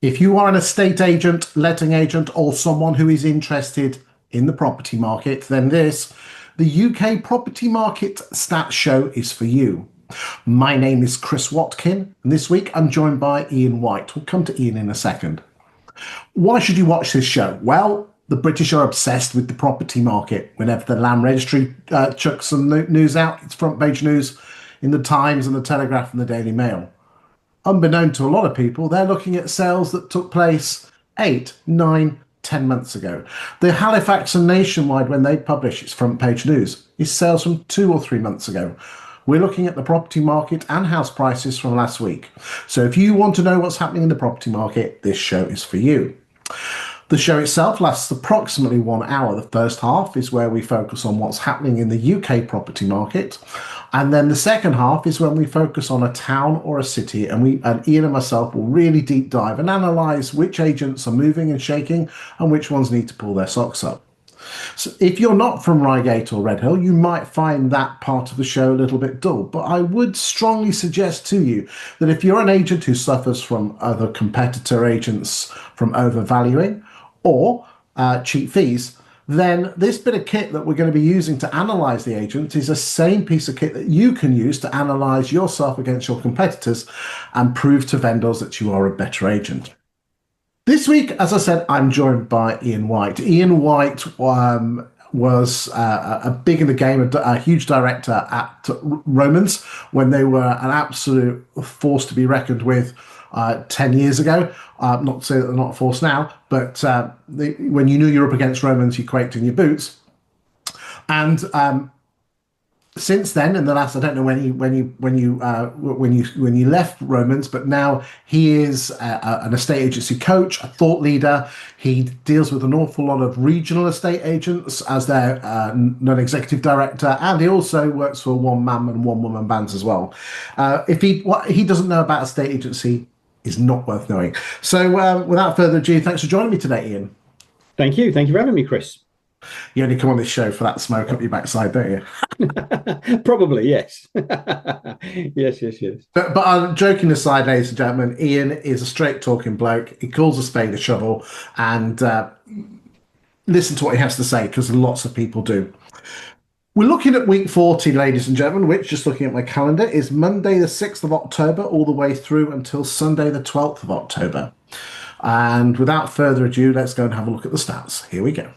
If you are an estate agent, letting agent, or someone who is interested in the property market, then the UK Property Market Stats Show, is for you. My name is Chris Watkin, and this week I'm joined by Iain White. We'll come to Iain in a second. Why should you watch this show? Well, the British are obsessed with the property market. Whenever the Land Registry chucks some news out, it's front page news in the Times and the Telegraph and the Daily Mail. Unbeknown to a lot of people, they're looking at sales that took place 8, 9, 10 months ago. The Halifax and Nationwide, when they publish its front page news, is sales from 2 or 3 months ago. We're looking at the property market and house prices from last week. So if you want to know what's happening in the property market, this show is for you. The show itself lasts approximately 1 hour. The first half is where we focus on what's happening in the UK property market. And then the second half is when we focus on a town or a city, and Iain and myself will really deep dive and analyse which agents are moving and shaking and which ones need to pull their socks up. So if you're not from Reigate or Redhill, you might find that part of the show a little bit dull, but I would strongly suggest to you that if you're an agent who suffers from other competitor agents from overvaluing or cheap fees, then this bit of kit that we're going to be using to analyze the agent is the same piece of kit that you can use to analyze yourself against your competitors and prove to vendors that you are a better agent. This week, as I said, I'm joined by Iain White. Iain White was a big in the game, a huge director at Romans when they were an absolute force to be reckoned with 10 years ago. Not to say that they're not a force now, but when you knew you were up against Romans, you quaked in your boots. And since then, in the last, I don't know when you left Romans, but now he is an estate agency coach, a thought leader. He deals with an awful lot of regional estate agents as their non-executive director, and he also works for one-man and one-woman bands as well. If what he doesn't know about estate agency is not worth knowing. So, without further ado, thanks for joining me today, Iain. Thank you. Thank you for having me, Chris. You only come on this show for that smoke up your backside, don't you? Probably, yes. Yes. But joking aside, ladies and gentlemen, Iain is a straight talking bloke. He calls a spade a shovel, and listen to what he has to say, because lots of people do. We're looking at week 40, ladies and gentlemen, which, just looking at my calendar, is Monday the 6th of October all the way through until Sunday the 12th of October. And without further ado, let's go and have a look at the stats. Here we go.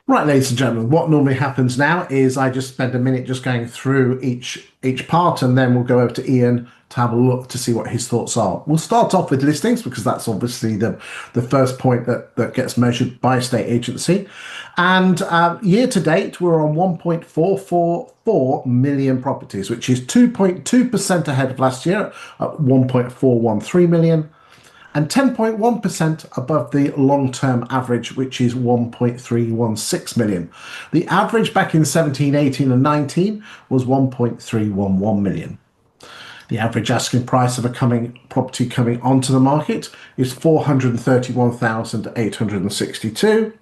Right, ladies and gentlemen, what normally happens now is I just spend a minute just going through each part, and then we'll go over to Iain to have a look to see what his thoughts are. We'll start off with listings because that's obviously the first point that gets measured by a state agency. And year to date, we're on 1.444 million properties, which is 2.2% ahead of last year at 1.413 million. And 10.1% above the long-term average, which is 1.316 million. The average back in 17, 18 and 19 was 1.311 million. The average asking price of a property coming onto the market is 431,862.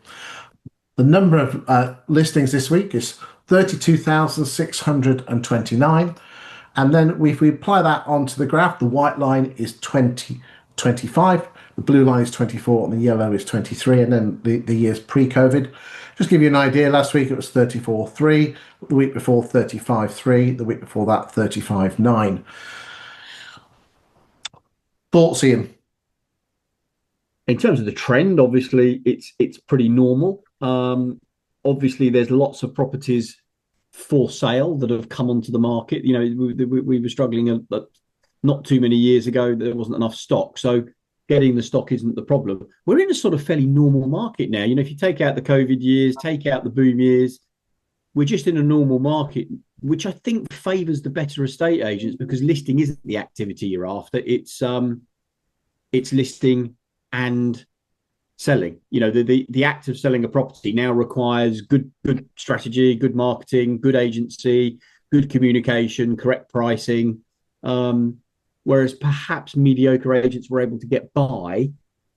The number of listings this week is 32,629. And then if we apply that onto the graph, the white line is 25, the blue line is 24, and the yellow is 23, and then the years pre-COVID. Just give you an idea, last week it was 34.3, the week before 35.3, the week before that 35.9. Thoughts, Iain? In terms of the trend, obviously it's pretty normal. Obviously, there's lots of properties for sale that have come onto the market. You know, we were struggling not too many years ago. There wasn't enough stock, so getting the stock isn't the problem. We're in a sort of fairly normal market now. You know, if you take out the COVID years, take out the boom years, we're just in a normal market, which I think favours the better estate agents, because listing isn't the activity you're after. It's listing and selling. You know, the act of selling a property now requires good strategy, good marketing, good agency, good communication, correct pricing. Whereas perhaps mediocre agents were able to get by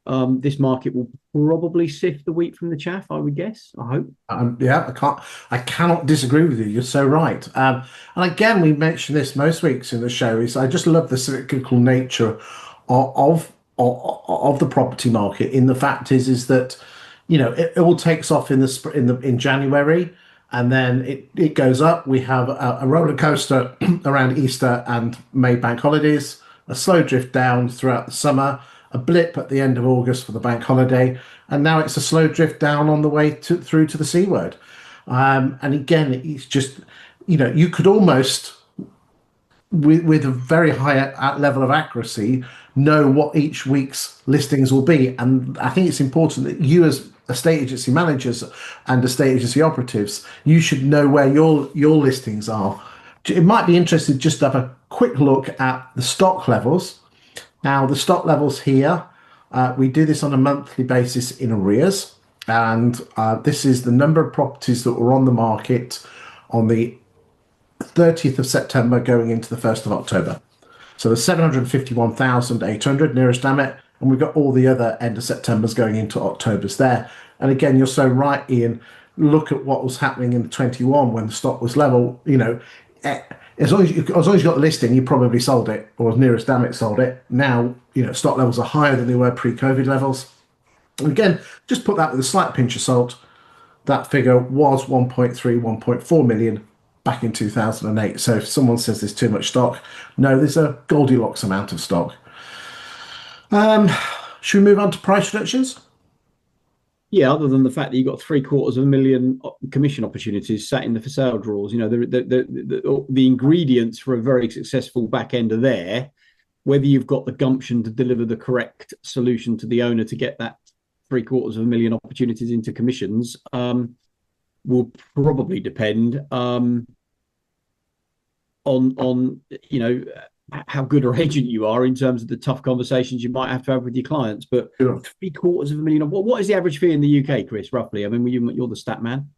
This market will probably sift the wheat from the chaff, I would guess. I hope. Yeah, I cannot disagree with you. You're so right. And again, we mention this most weeks in the show. Is I just love the cyclical nature of the property market. In the fact is that it all takes off in January, and then it goes up. We have a roller coaster around Easter and May bank holidays, a slow drift down throughout the summer, a blip at the end of August for the bank holiday, and now it's a slow drift down on the way through to the C word. And again, it's just, you could almost, with a very high level of accuracy, know what each week's listings will be. And I think it's important that you, as estate agency managers and estate agency operatives, you should know where your listings are. It might be interesting just to have a quick look at the stock levels. Now, the stock levels here, we do this on a monthly basis in arrears. And this is the number of properties that were on the market on the 30th of September going into the 1st of October. So the 751,800 nearest damn, and we've got all the other end of September's going into October's there. And again, you're so right, Ian. Look at what was happening in 21 when the stock was level. As long as you got the listing, you probably sold it, or as nearest damn it sold it. Now, stock levels are higher than they were pre-COVID levels. And again, just put that with a slight pinch of salt. That figure was 1.3, 1.4 million back in 2008. So if someone says there's too much stock, no, there's a Goldilocks amount of stock. Should we move on to price reductions? Yeah, other than the fact that you've got 750,000 commission opportunities sat in the for sale drawers, the ingredients for a very successful back end are there. Whether you've got the gumption to deliver the correct solution to the owner to get that 750,000 opportunities into commissions will probably depend on how good an agent you are in terms of the tough conversations you might have to have with your clients. But Sure. 750,000, what is the average fee in the UK, Chris, roughly? I mean, you're the stat man.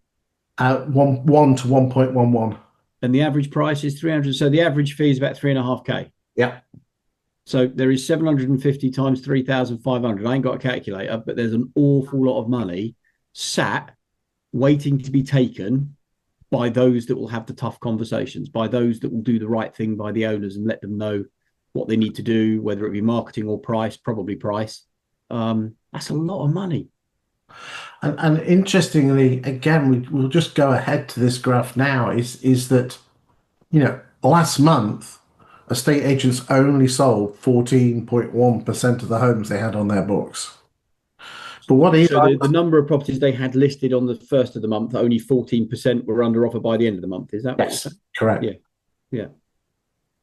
1 to 1.11. And the average price is 300. So the average fee is about 3.5K. Yeah. So there is 750 times 3,500. I ain't got a calculator, but there's an awful lot of money sat waiting to be taken by those that will have the tough conversations, by those that will do the right thing by the owners and let them know what they need to do, whether it be marketing or price, probably price. That's a lot of money. And interestingly, again, we'll just go ahead to this graph now, is that, last month, estate agents only sold 14.1% of the homes they had on their books. But what is the number of properties they had listed on the first of the month, only 14% were under offer by the end of the month. Is that what? Yes, correct. Yeah.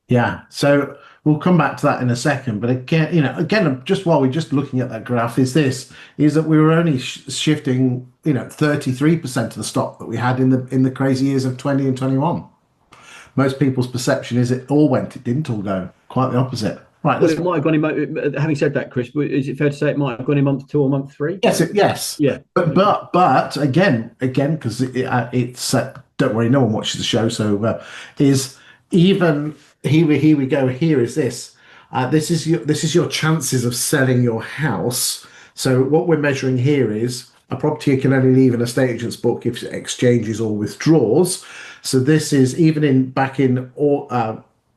Yeah. So we'll come back to that in a second. But again, just while we're just looking at that graph, is that we were only shifting, 33% of the stock that we had in the crazy years of 20 and 21. Most people's perception is it all went. It didn't all go. Quite the opposite. Right. Well, it might have gone in. Having said that, Chris, is it fair to say it might have gone in month 2 or month 3? Yes. Yeah. But again, because it's don't worry, no one watches the show, so is even here we go. Here is this. This is your chances of selling your house. So what we're measuring here is a property can only leave an estate agent's book if it exchanges or withdraws. So this is even back in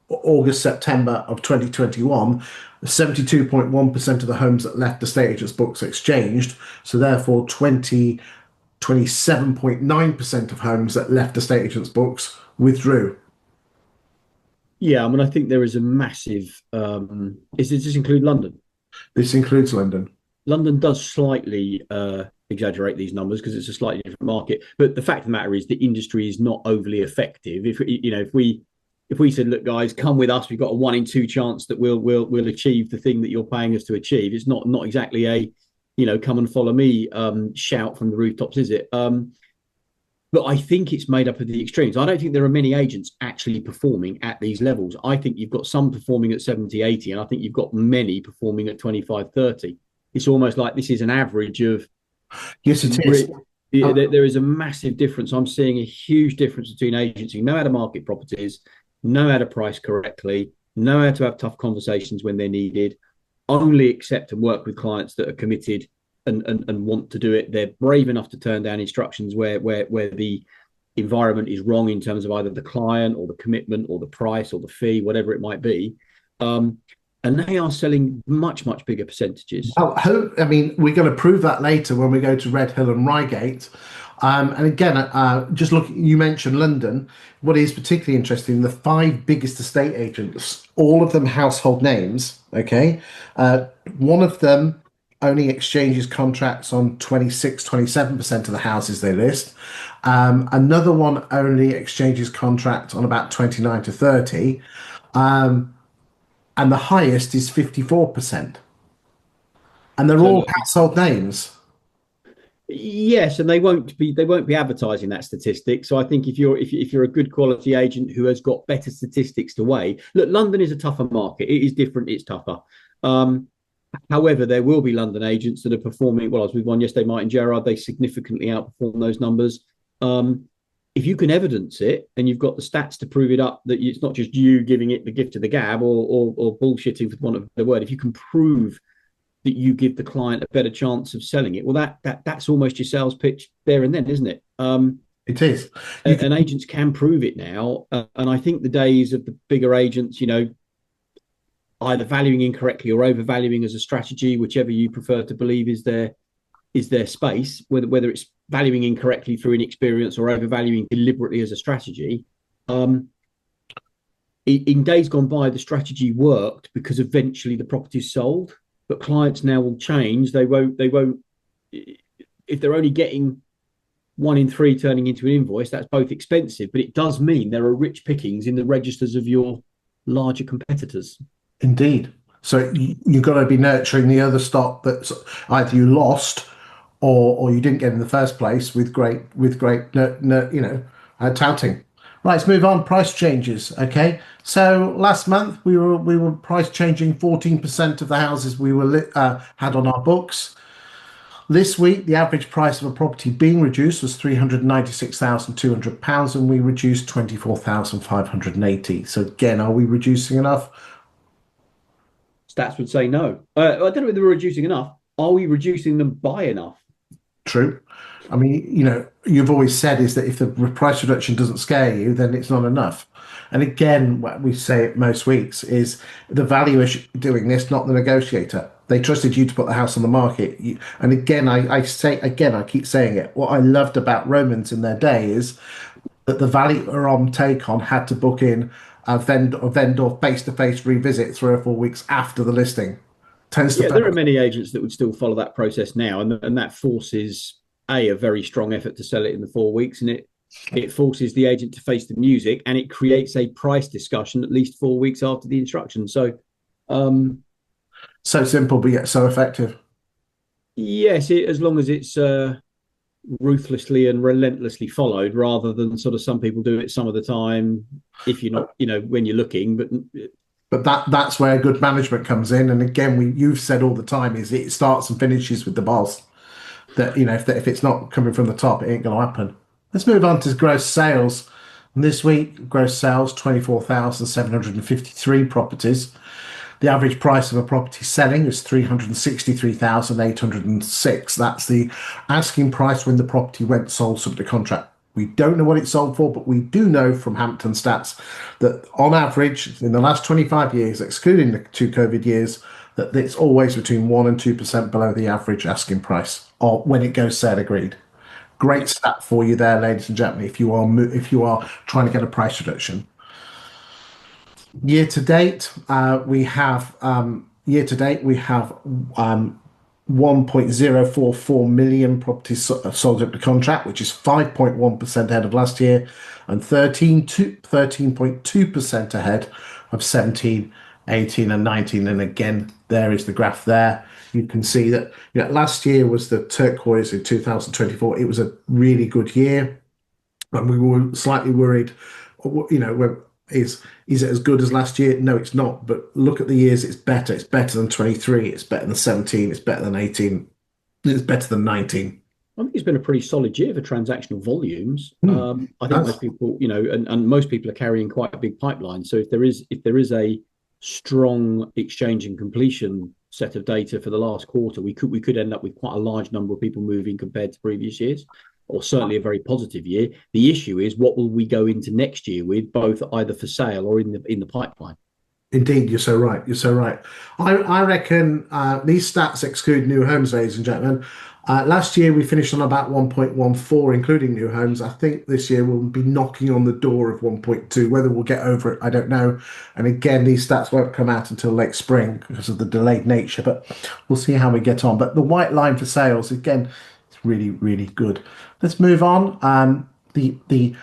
August, September of 2021, 72.1% of the homes that left estate agents' books exchanged. So therefore, 27.9% of homes that left estate agents' books withdrew. Yeah, I mean, I think there is a massive. Does this include London? This includes London. London does slightly exaggerate these numbers because it's a slightly different market. But the fact of the matter is, the industry is not overly effective. If we said, look, guys, come with us, we've got a 1 in 2 chance that we'll achieve the thing that you're paying us to achieve. It's not exactly a, come and follow me shout from the rooftops, is it? But I think it's made up of the extremes. I don't think there are many agents actually performing at these levels. I think you've got some performing at 70, 80, and I think you've got many performing at 25, 30. It's almost like this is an average of. Yes, it is. There is a massive difference. I'm seeing a huge difference between agents who know how to market properties, know how to price correctly, know how to have tough conversations when they're needed, only accept and work with clients that are committed and want to do it. They're brave enough to turn down instructions where the environment is wrong in terms of either the client or the commitment or the price or the fee, whatever it might be. Um, and they are selling much bigger percentages. I mean, we're going to prove that later when we go to Redhill and Reigate. And again, just look, you mentioned London. What is particularly interesting, the five biggest estate agents, all of them household names, okay? One of them only exchanges contracts on 27% of the houses they list. Another one only exchanges contracts on about 29 to 30. And the highest is 54%. And they're So all look, household names. yes, and they won't be advertising that statistic. So I think if you're a good quality agent who has got better statistics to weigh, look, London is a tougher market. It is different. It's tougher. Um, However, there will be London agents that are performing well. I was with one yesterday, Martin Gerrard. They significantly outperform those numbers. Um, if you can evidence it and you've got the stats to prove it up, that it's not just you giving it the gift of the gab or bullshitting for want of a word. If you can prove that you give the client a better chance of selling it, well, that's almost your sales pitch there and then, isn't it? It is. You And can, agents can prove it now. And I think the days of the bigger agents, either valuing incorrectly or overvaluing as a strategy, whichever you prefer to believe is their space, whether it's valuing incorrectly through inexperience or overvaluing deliberately as a strategy. In days gone by, the strategy worked because eventually the property's sold, but clients now will change. They won't. If they're only getting one in three turning into an invoice, that's both expensive, but it does mean there are rich pickings in the registers of your larger competitors. indeed. So you've got to be nurturing the other stock that either you lost or you didn't get in the first place with great touting. Right, let's move on. Price changes. Okay, so last month we were price changing 14% of the houses we had on our books. This week, the average price of a property being reduced was £396,200, and we reduced 24,580. So again, are we reducing enough? Stats would say no. I don't know whether we're reducing enough. Are we reducing them by enough? True. I mean, you've always said is that if the price reduction doesn't scare you, then it's not enough. And again, what we say it most weeks is the valuer doing this, not the negotiator. They trusted you to put the house on the market. And again, I keep saying it. What I loved about Romans in their day is that the valuer on take on had to book in a vendor face-to-face revisit 3 or 4 weeks after the listing. Tends to Yeah, pay. there are many agents that would still follow that process now, and that forces a very strong effort to sell it in the 4 weeks, and it forces the agent to face the music, and it creates a price discussion at least 4 weeks after the instruction. So, um, So simple, but yet so effective. yes, as long as it's ruthlessly and relentlessly followed, rather than sort of some people do it some of the time if you're not, when you're looking, but But that's where good management comes in. And again, you've said all the time is it starts and finishes with the boss. That if it's not coming from the top, it ain't going to happen. Let's move on to gross sales. And this week, gross sales 24,753 properties. The average price of a property selling is 363,806. That's the asking price when the property went sold subject to contract. We don't know what it sold for, but we do know from Hampton Stats that on average, in the last 25 years, excluding the 2 COVID years, that it's always between 1 and 2% below the average asking price or when it goes sale agreed. Great stat for you there, ladies and gentlemen, if you are trying to get a price reduction. Year to date, we have 1.044 million properties sold up to contract, which is 5.1% ahead of last year, and 13.2% ahead of 17, 18, and 19. And again, there is the graph there. You can see that last year was the turquoise in 2024. It was a really good year, and we were slightly worried. Is it as good as last year? No, it's not. But look at the years; it's better. It's better than 23. It's better than 17. It's better than 18. It's better than 19. I think it's been a pretty solid year for transactional volumes. Hmm. I think That's most people, and most people are carrying quite a big pipeline. So if there is a strong exchange and completion set of data for the last quarter, we could end up with quite a large number of people moving compared to previous years, or certainly a very positive year. The issue is what will we go into next year with, both either for sale or in the pipeline. Indeed, you're so right. You're so right. I reckon these stats exclude new homes, ladies and gentlemen. Last year we finished on about 1.14, including new homes. I think this year we'll be knocking on the door of 1.2. Whether we'll get over it, I don't know. And again, these stats won't come out until late spring because of the delayed nature, but we'll see how we get on. But the white line for sales, again, it's really, really good. Let's move on. The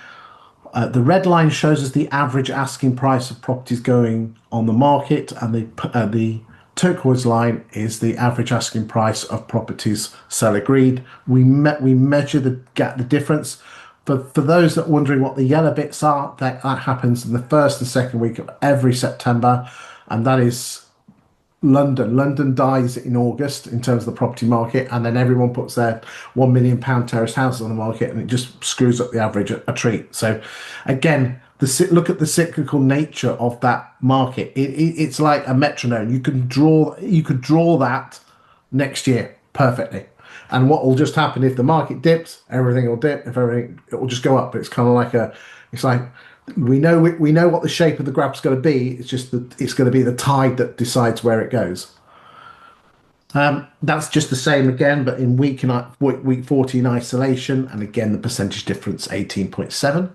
red line shows us the average asking price of properties going on the market, and the turquoise line is the average asking price of properties sell agreed. We measure the difference. For those that are wondering what the yellow bits are, that happens in the first and second week of every September, and that is London. London dies in August in terms of the property market, and then everyone puts their £1 million terraced houses on the market, and it just screws up the average a treat. So, again, look at the cyclical nature of that market. It's like a metronome. You could draw that next year perfectly. And what will just happen if the market dips, everything will dip. If everything, it will just go up. It's kind of like it's like we know what the shape of the graph's going to be. It's just that it's going to be the tide that decides where it goes. That's just the same again, but in week 40 in isolation, and again the percentage difference 18.7.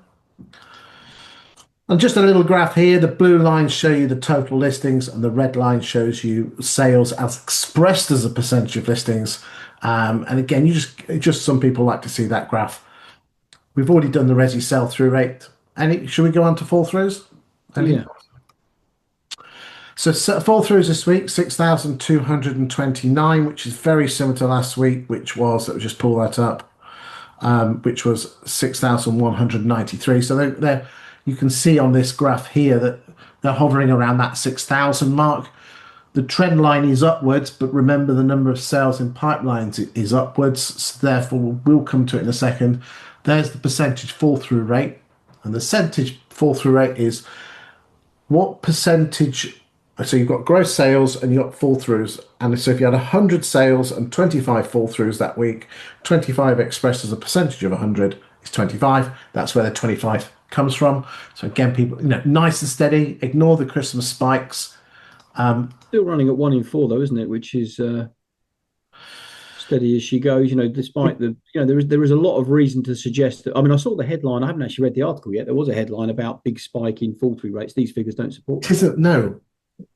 And just a little graph here. The blue lines show you the total listings, and the red line shows you sales as expressed as a percentage of listings. And again, just some people like to see that graph. We've already done the resi sell through rate. Should we go on to fall throughs? Yeah. So fall throughs this week 6,229, which is very similar to last week, which was, let me just pull that up, which was 6,193. So they're you can see on this graph here that they're hovering around that 6,000 mark. The trend line is upwards, but remember the number of sales in pipelines is upwards. So therefore, we'll come to it in a second. There's the percentage fall through rate. And the percentage fall through rate is what percentage. So you've got gross sales and you've got fall throughs. And so if you had 100 sales and 25 fall throughs that week, 25 expressed as a percentage of 100 is 25. That's where the 25 comes from. So again, people, nice and steady. Ignore the Christmas spikes. Still running at 1 in 4 though, isn't it? Which is steady as she goes. Despite there is a lot of reason to suggest that. I mean, I saw the headline. I haven't actually read the article yet. There was a headline about big spike in fall through rates. These figures don't support that. Isn't no.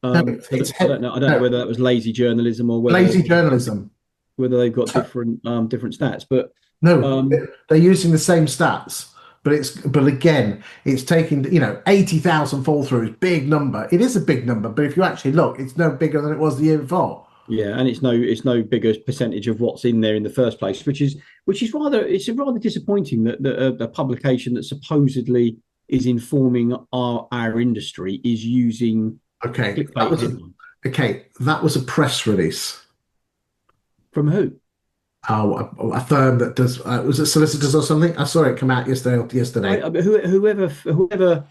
I don't know. I don't know whether that was lazy journalism or lazy journalism. Whether they've got different stats, but no, they're using the same stats. But again, it's taking 80,000 fall throughs, big number. It is a big number, but if you actually look, it's no bigger than it was the year before. Yeah, and it's no bigger percentage of what's in there in the first place, which is rather disappointing that a publication that supposedly is informing our industry is using that was a press release from who? A firm that does was it solicitors or something? I saw it come out yesterday. Whoever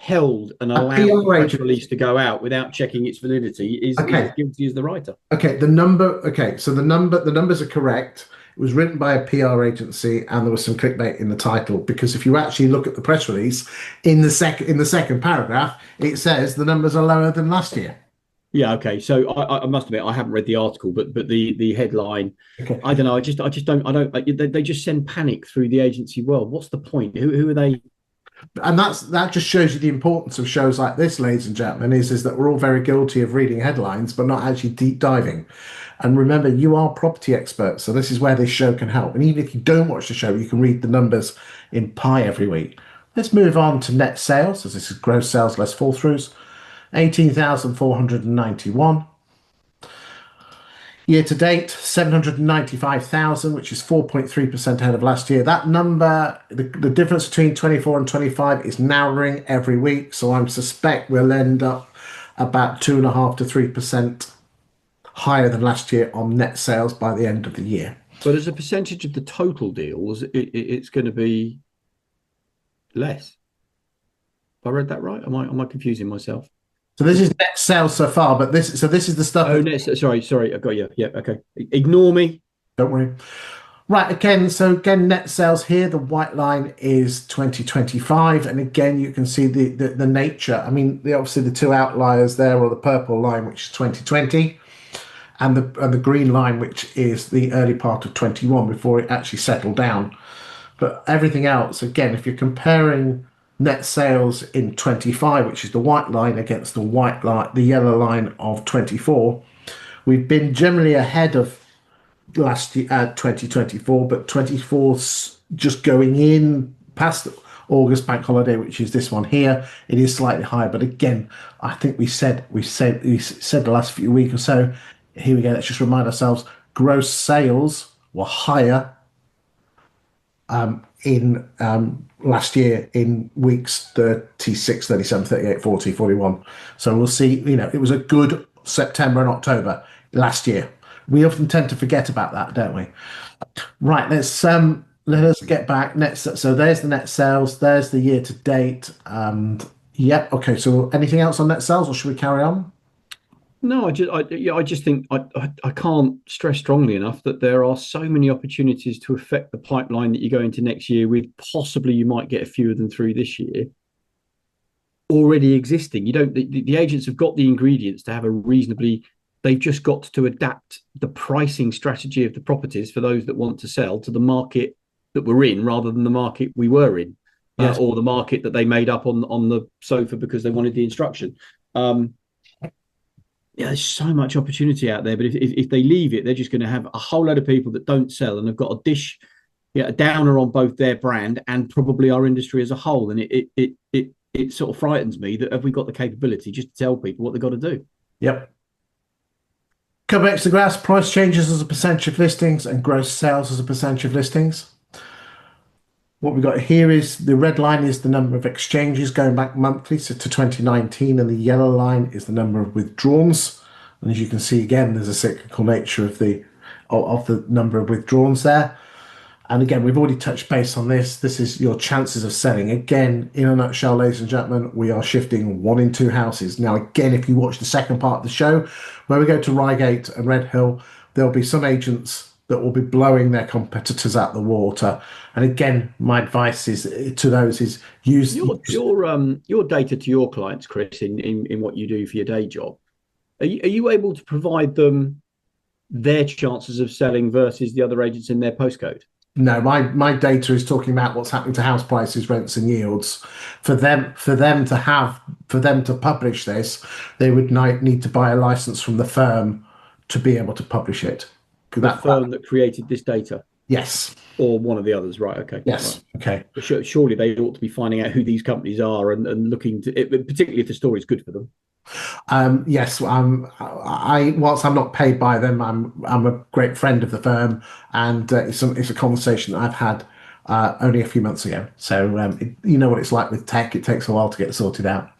held and allowed the press release to go out without checking its validity is guilty as the writer. So the numbers are correct. It was written by a PR agency, and there was some clickbait in the title, because if you actually look at the press release in the second paragraph, it says the numbers are lower than last year. Yeah, okay. So I must admit I haven't read the article, but the headline, I don't know. I just don't. They just send panic through the agency world. What's the point? Who are they? And that just shows you the importance of shows like this, ladies and gentlemen, is that we're all very guilty of reading headlines, but not actually deep diving. And remember, you are property experts, so this is where this show can help. And even if you don't watch the show, you can read the numbers in pie every week. Let's move on to net sales, as this is gross sales less fall throughs. 18,491. Year to date, 795,000, which is 4.3% ahead of last year. That number, the difference between 24 and 25 is narrowing every week. So I suspect we'll end up about 2.5 to 3% higher than last year on net sales by the end of the year. But as a percentage of the total deals, it's going to be less. Have I read that right? Am I confusing myself? So this is net sales so far, but this is the stuff Oh, that, no, sorry, I got you. Yeah, okay. Ignore me. don't worry. Right, again, so again, net sales here, the white line is 2025, and again, you can see the nature. I mean, obviously the two outliers there, or the purple line, which is 2020, and the green line, which is the early part of 21 before it actually settled down. But everything else, again, if you're comparing net sales in 25, which is the white line, against the yellow line of 24, we've been generally ahead of last year, 2024, but 24's just going in past August bank holiday, which is this one here. It is slightly higher, but again, I think we said the last few weeks or so. Here we go. Let's just remind ourselves: gross sales were higher in last year in weeks 36, 37, 38, 40, 41. So we'll see. It was a good September and October last year. We often tend to forget about that, don't we? Right, let us get back. So there's the net sales, there's the year to date, and yep. Okay, so anything else on net sales, or should we carry on? No, I just think I can't stress strongly enough that there are so many opportunities to affect the pipeline that you go into next year with. Possibly you might get a few of them through this year already existing. You don't. The agents have got the ingredients to have a reasonably. They've just got to adapt the pricing strategy of the properties for those that want to sell to the market that we're in, rather than the market we were in, Yes. or the market that they made up on the sofa because they wanted the instruction. Yeah, there's so much opportunity out there, but if they leave it, they're just going to have a whole load of people that don't sell and have got a dish, yeah, a downer on both their brand and probably our industry as a whole. And it sort of frightens me that have we got the capability just to tell people what they've got to do? Yep. Come back to the graphs. Price changes as a percentage of listings and gross sales as a percentage of listings. What we've got here is the red line is the number of exchanges going back monthly, so to 2019, and the yellow line is the number of withdrawals. And as you can see, again, there's a cyclical nature of the number of withdrawals there. And again, we've already touched base on this. This is your chances of selling. Again, in a nutshell, ladies and gentlemen, we are shifting 1 in 2 houses. Now, again, if you watch the second part of the show, where we go to Reigate and Redhill, there'll be some agents that will be blowing their competitors out the water. And again, my advice is to those is use your data to your clients, Chris, in what you do for your day job. Are you able to provide them their chances of selling versus the other agents in their postcode? No, my data is talking about what's happening to house prices, rents, and yields. For them to publish this, they would need to buy a license from the firm to be able to publish it. The firm that created this data, Yes. or one of the others, right? Okay. Yes. Right. Okay. Surely they ought to be finding out who these companies are and looking to it, particularly if the story is good for them. Yes. Whilst I'm not paid by them, I'm a great friend of the firm, and it's a conversation that I've had only a few months ago. So you know what it's like with tech; it takes a while to get sorted out.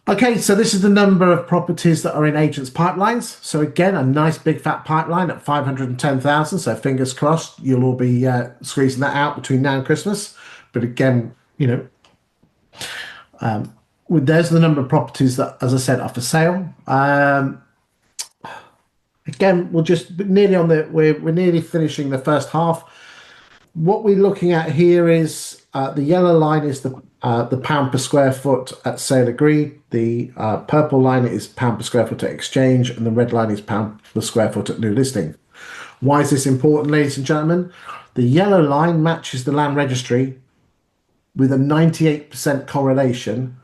Okay, so this is the number of properties that are in agents' pipelines. So again, a nice big fat pipeline at 510,000. So fingers crossed, you'll all be squeezing that out between now and Christmas. But again, there's the number of properties that, as I said, are for sale. Again, we're nearly finishing the first half. What we're looking at here is the yellow line is the pound per square foot at sale agreed. The purple line is pound per square foot at exchange, and the red line is pound per square foot at new listing. Why is this important, ladies and gentlemen? The yellow line matches the land registry with a 98% correlation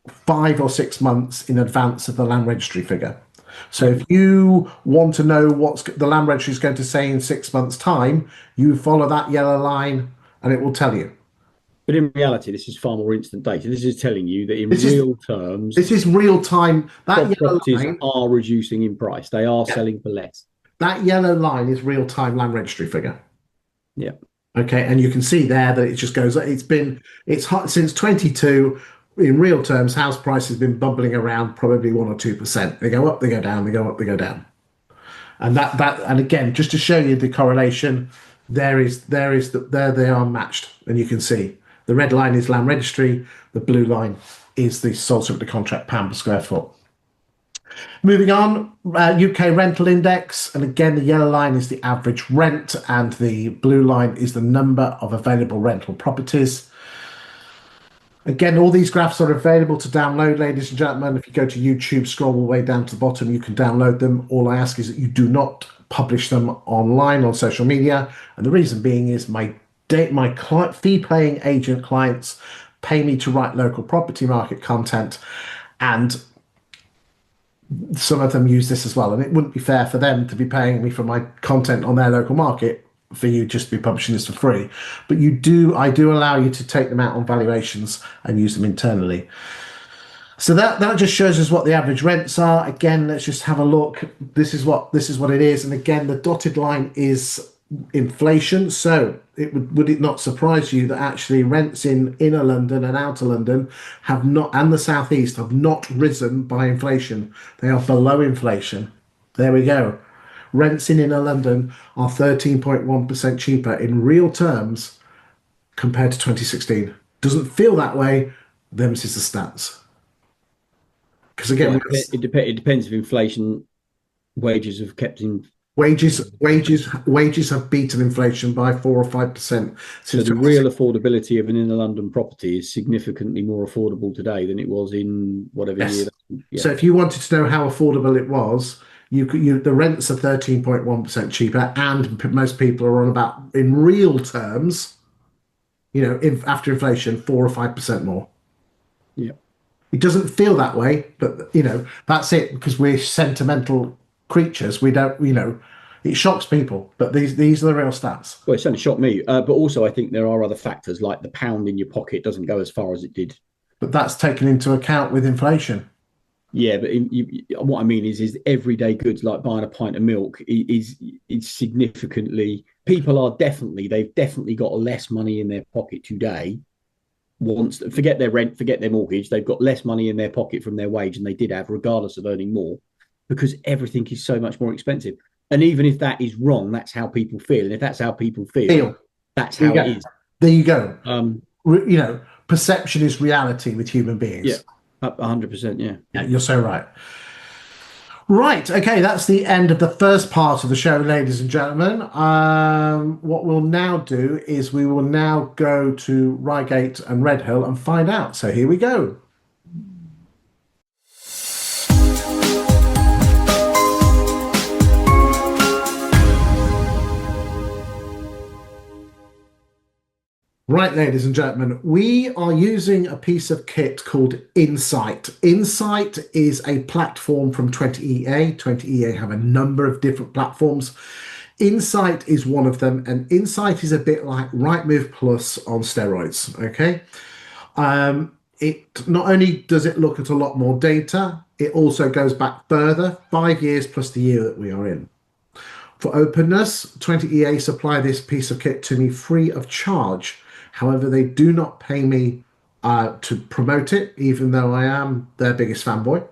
5 or 6 months in advance of the land registry figure. So if you want to know what the land registry is going to say in 6 months' time, you follow that yellow line and it will tell you. But in reality, this is far more instant data. This is telling you that in real terms, this is real time. That properties are reducing in price. They are selling for less. That yellow line is real time land registry figure. Yeah. Okay, and you can see there that it just goes. It's hot since 22. In real terms, house price has been bubbling around probably 1 or 2%. They go up, they go down, they go up, they go down. And and again, just to show you the correlation, there they are matched, and you can see the red line is land registry, the blue line is the sold subject to contract pound per square foot. Moving on, UK rental index, and again the yellow line is the average rent and the blue line is the number of available rental properties. Again, all these graphs are available to download, ladies and gentlemen. If you go to YouTube, scroll all the way down to the bottom, you can download them. All I ask is that you do not publish them online on social media. And the reason being is my fee-paying agent clients pay me to write local property market content, and some of them use this as well. And it wouldn't be fair for them to be paying me for my content on their local market for you just to be publishing this for free. But I do allow you to take them out on valuations and use them internally. So that just shows us what the average rents are. Again, let's just have a look. This is what it is. And again, the dotted line is inflation. So would it not surprise you that actually rents in inner London and outer London have not, and the southeast, have not risen by inflation. They are below inflation. There we go. Rents in inner London are 13.1% cheaper in real terms compared to 2016. Doesn't feel that way. Them's is the stats. Because again, it depends if inflation wages have kept in. Wages have beaten inflation by 4 or 5%. So the real affordability of an inner London property is significantly more affordable today than it was in whatever year. Yeah. So if you wanted to know how affordable it was, the rents are 13.1% cheaper, and most people are on about, in real terms, after inflation, 4 or 5% more. Yeah. It doesn't feel that way, but that's it, because we're sentimental creatures. We don't, it shocks people, but these are the real stats. Well, it certainly shocked me. But also, I think there are other factors, like the pound in your pocket doesn't go as far as it did. But that's taken into account with inflation. Yeah, but what I mean is everyday goods like buying a pint of milk is significantly. They've definitely got less money in their pocket today. Forget their rent, forget their mortgage, they've got less money in their pocket from their wage than they did have, regardless of earning more, because everything is so much more expensive. And even if that is wrong, that's how people feel. And if that's how people feel. That's how it is. There you go. Perception is reality with human beings. Yeah. 100%, yeah. Yeah, you're so right. Right, okay, that's the end of the first part of the show, ladies and gentlemen. What we'll now do is we will now go to Reigate and Redhill and find out. So here we go. Right, ladies and gentlemen, we are using a piece of kit called Insight. Insight is a platform from 20EA. 20EA have a number of different platforms. Insight is one of them, and Insight is a bit like Rightmove Plus on steroids, okay? It not only does it look at a lot more data, it also goes back further, 5 years plus the year that we are in. For openness, 20EA supply this piece of kit to me free of charge. However, they do not pay me to promote it, even though I am their biggest fanboy.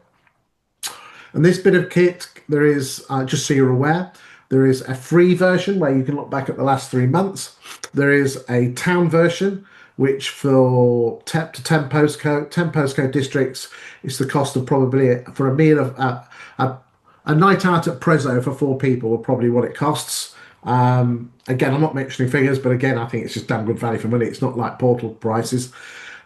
And this bit of kit, there is, just so you're aware, there is a free version where you can look back at the last 3 months. There is a town version, which for 10 postcode districts, is the cost of probably, for a meal of a night out at Prezzo for 4 people, probably what it costs. Again, I'm not mentioning figures, but again, I think it's just damn good value for money. It's not like portal prices.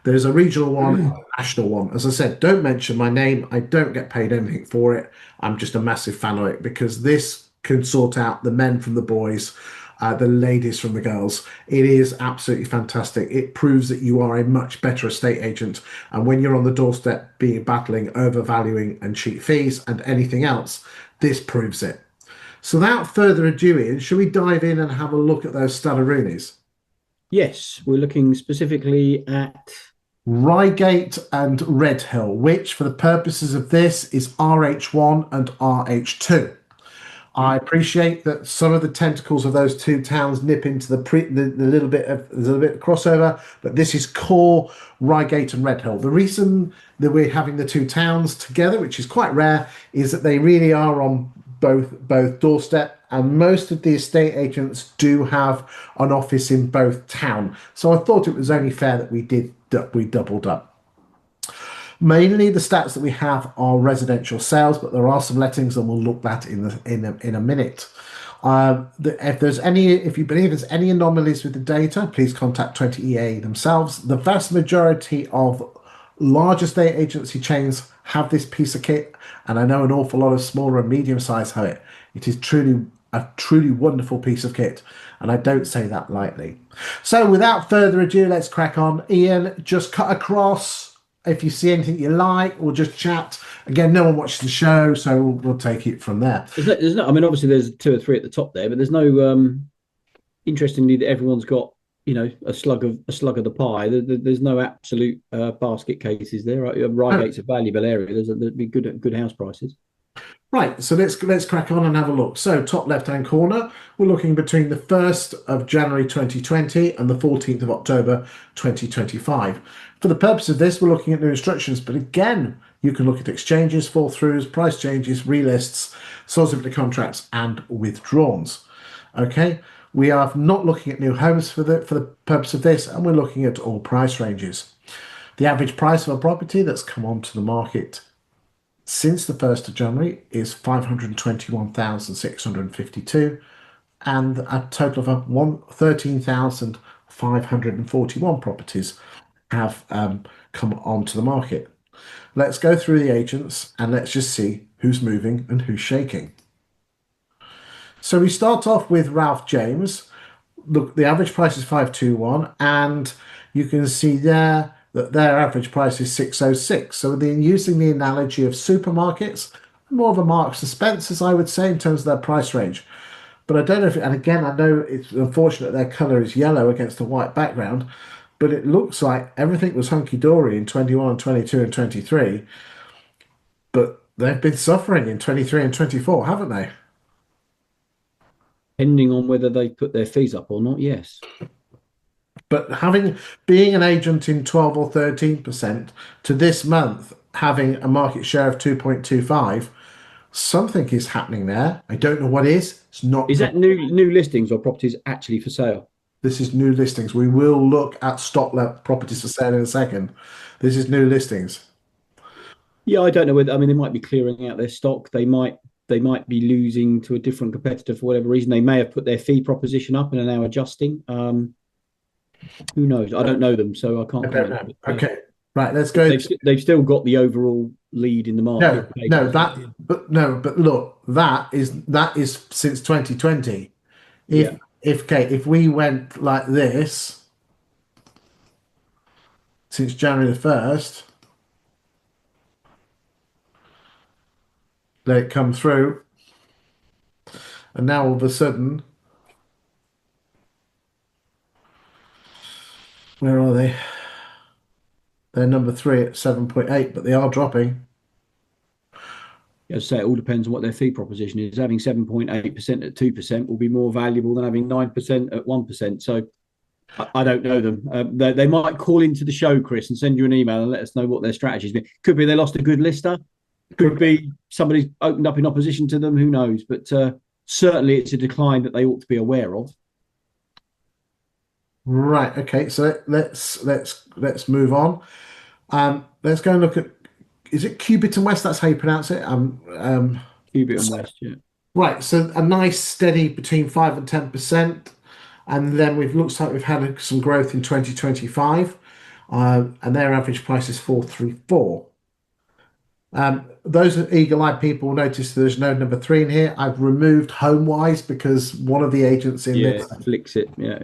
There's a regional one and a national one. As I said, don't mention my name. I don't get paid anything for it. I'm just a massive fan of it, because this can sort out the men from the boys, the ladies from the girls. It is absolutely fantastic. It proves that you are a much better estate agent. And when you're on the doorstep battling overvaluing and cheap fees and anything else, this proves it. So without further ado, Ian, shall we dive in and have a look at those Stadaroonies? Yes, we're looking specifically at Reigate and Redhill, which for the purposes of this is RH1 and RH2. I appreciate that some of the tentacles of those two towns nip into the little bit of crossover, but this is core Reigate and Redhill. The reason that we're having the two towns together, which is quite rare, is that they really are on both doorstep, and most of the estate agents do have an office in both town. So I thought it was only fair that we doubled up. Mainly the stats that we have are residential sales, but there are some lettings, and we'll look at in a minute. If you believe there's any anomalies with the data, please contact 20EA themselves. The vast majority of large estate agency chains have this piece of kit, and I know an awful lot of smaller and medium sized have it. It is truly a truly wonderful piece of kit, and I don't say that lightly. So, without further ado, let's crack on. Ian, just cut across. If you see anything you like, we'll just chat. Again, no one watches the show, so we'll take it from there. I mean, obviously there's two or three at the top there, but there's no. Interestingly, that everyone's got a slug of the pie. There's no absolute basket cases there. Right? Reigate a valuable area. There'd be good house prices. Right, so let's crack on and have a look. So top left-hand corner, we're looking between the 1st of January 2020 and the 14th of October 2025. For the purpose of this, we're looking at new instructions, but again, you can look at exchanges, fall-throughs, price changes, relists, source of the contracts, and withdrawals. Okay, we are not looking at new homes for the purpose of this, and we're looking at all price ranges. The average price of a property that's come onto the market since the 1st of January is 521,652, and a total of 13,541 properties have come onto the market. Let's go through the agents and let's just see who's moving and who's shaking. So we start off with Ralph James. Look, the average price is 521, and you can see there that their average price is 606. So they're using the analogy of supermarkets, more of a Marks and Spencer's, I would say, in terms of their price range. But I don't know if, and again, I know it's unfortunate their colour is yellow against a white background, but it looks like everything was hunky-dory in 21, 22 and 23, but they've been suffering in 23 and 24, haven't they? Depending on whether they put their fees up or not, yes. But being an agent in 12 or 13% to this month having a market share of 2.25, something is happening there. I don't know what is. It's not. Is that new listings or properties actually for sale? This is new listings. We will look at stock level properties for sale in a second. This is new listings. Yeah, I don't know whether. I mean, they might be clearing out their stock. They might be losing to a different competitor for whatever reason. They may have put their fee proposition up and are now adjusting. Who knows? I don't know them, so I can't. I don't know. Okay, right. Let's go. They've still got the overall lead in the market. But look, that is since 2020. If we went like this since January the 1st, let it come through, and now all of a sudden, where are they? They're number 3 at 7.8, but they are dropping. As I say, it all depends on what their fee proposition is. Having 7.8% at 2% will be more valuable than having 9% at 1%. So I don't know them. They might call into the show, Chris, and send you an email and let us know what their strategy has been. Could be they lost a good lister. Could be somebody's opened up in opposition to them. Who knows? But certainly it's a decline that they ought to be aware of. Right. Okay. So let's move on. Let's go and look at. Is it Cubit and West? That's how you pronounce it. Cubit and West, yeah. Right. So a nice steady between 5 and 10%, and then looks like we've had some growth in 2025, and their average price is 434. Those eagle-eyed people will notice there's no number 3 in here. I've removed HomeWise because one of the agents in this flicks it. Yeah,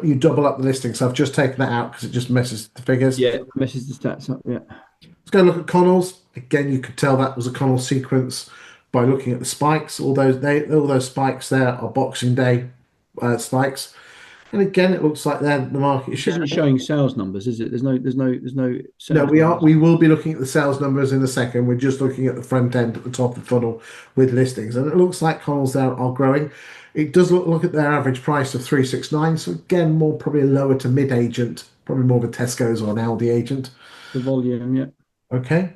you double up the listing. So I've just taken that out because it just messes the figures. Yeah, it messes the stats up. Yeah. Let's go look at Connells. Again, you could tell that was a Connell sequence by looking at the spikes. All those spikes there are Boxing Day spikes. And again, it looks like the market share isn't showing sales numbers, is it? There's no sales no, numbers. We will be looking at the sales numbers in a second. We're just looking at the front end at the top of the funnel with listings. And it looks like Connells there are growing. It does look at their average price of 369. So again, more probably a lower to mid agent, probably more of a Tesco's or an Aldi agent. The volume, yeah. Okay.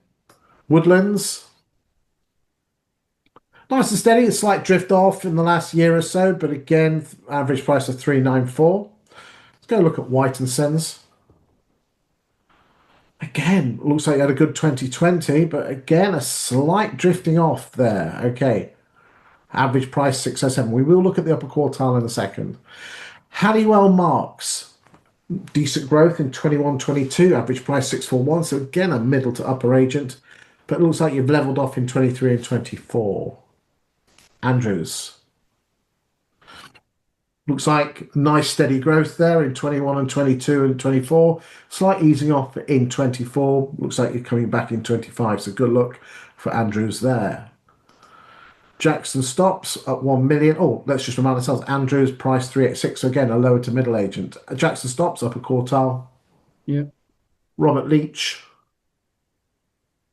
Woodlands. Nice and steady, a slight drift off in the last year or so, but again, average price of 394. Let's go look at White and Sons. Again, again, looks like you had a good 2020, but again, a slight drifting off there. Okay. Average price 607. We will look at the upper quartile in a second. Halliwell Marks, decent growth in 21, 22. Average price 641. So again, a middle to upper agent, but it looks like you've leveled off in 23 and 24. Andrews. Looks like nice steady growth there in 21 and 22 and 24. Slight easing off in 24. Looks like you're coming back in 25. So good luck for Andrews there. Jackson Stops at 1 million. Oh, let's just remind ourselves, Andrews price 386. So again, a lower to middle agent. Jackson Stops upper quartile. Yeah. Robert Leach.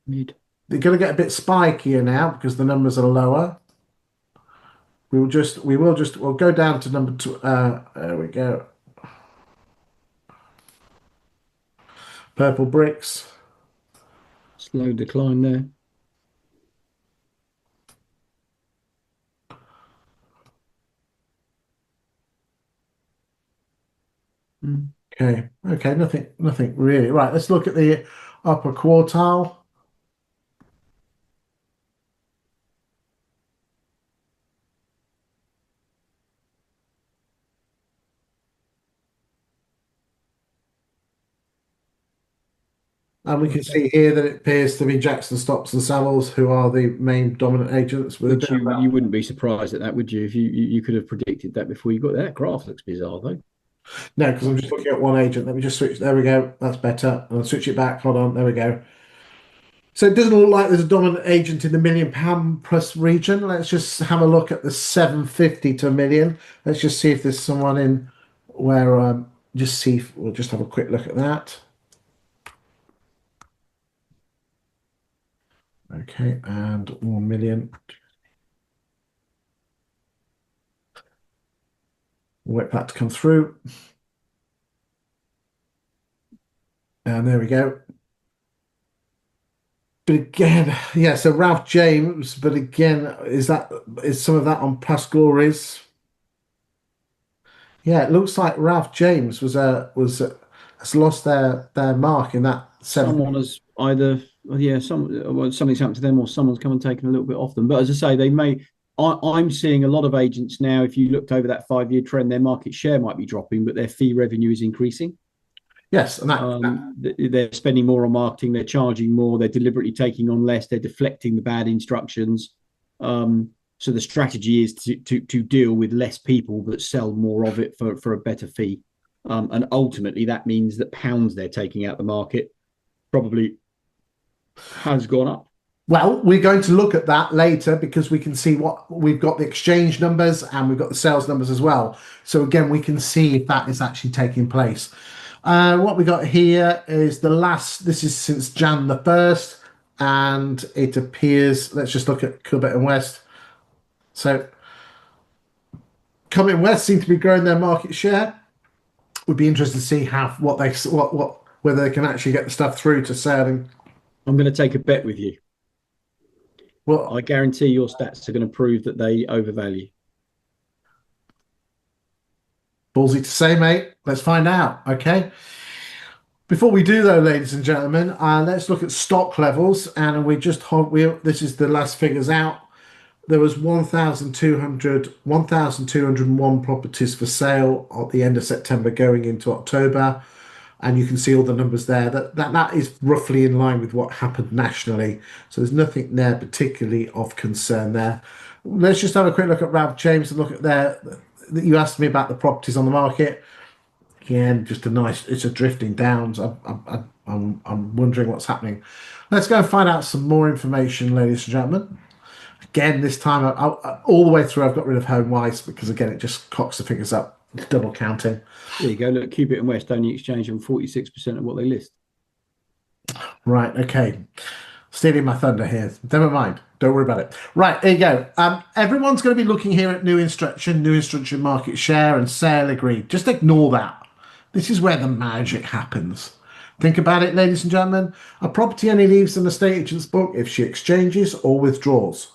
Mid. They're going to get a bit spikier now because the numbers are lower. We'll go down to number two. There we go. Purple Bricks. Slow decline there. Mm. Okay, nothing really. Right, let's look at the upper quartile. And we can see here that it appears to be Jackson Stops and Savills who are the main dominant agents with a Which bit of that. you wouldn't be surprised at that, would you? If you could have predicted that before you got that graph looks bizarre though. No, because I'm just looking at one agent. Let me just switch. There we go. That's better. I'll switch it back. Hold on. There we go. So it doesn't look like there's a dominant agent in the £1 million plus region. Let's just have a look at the 750 to a million. Let's just see if there's someone in where, just see if we'll just have a quick look at that. Okay, and 1 million. Wait for that to come through. And there we go. But again, yeah, so Ralph James, but again, is some of that on past glories? Yeah, it looks like Ralph James has lost their mark in that Someone has either something's happened to them or someone's come and taken a little bit off them. But as I say, they may. I'm seeing a lot of agents now. If you looked over that 5-year trend, their market share might be dropping, but their fee revenue is increasing. Yes, and they're spending more on marketing, they're charging more, they're deliberately taking on less, they're deflecting the bad instructions. So the strategy is to deal with less people but sell more of it for a better fee. And ultimately that means that pounds they're taking out the market probably has gone up. well, we're going to look at that later because we can see what we've got the exchange numbers and we've got the sales numbers as well. So again, we can see if that is actually taking place. What we got here is this is since Jan the 1st, and it appears, let's just look at Cubitt and West. So Cubitt and West seem to be growing their market share. Would be interested to see whether they can actually get the stuff through to sailing. I'm going to take a bet with you. Well, I guarantee your stats are going to prove that they overvalue. ballsy to say, mate. Let's find out. Okay. Before we do, though, ladies and gentlemen, let's look at stock levels, and this is the last figures out. There was 1,201 properties for sale at the end of September going into October. And you can see all the numbers there. That is roughly in line with what happened nationally. So there's nothing there particularly of concern there. Let's just have a quick look at Ralph James and look at there. You asked me about the properties on the market. Again, just it's a drifting downs. I'm wondering what's happening. Let's go and find out some more information, ladies and gentlemen. Again, this time, all the way through, I've got rid of HomeWise because, again, it just cocks the figures up. It's double counting. There you go. Look, Cubitt and West only exchange on 46% of what they list. Right, okay. Stealing my thunder here. Never mind. Don't worry about it. Right, there you go. Everyone's going to be looking here at new instruction market share and sale agreed. Just ignore that. This is where the magic happens. Think about it, ladies and gentlemen. A property only leaves an estate agent's book if she exchanges or withdraws.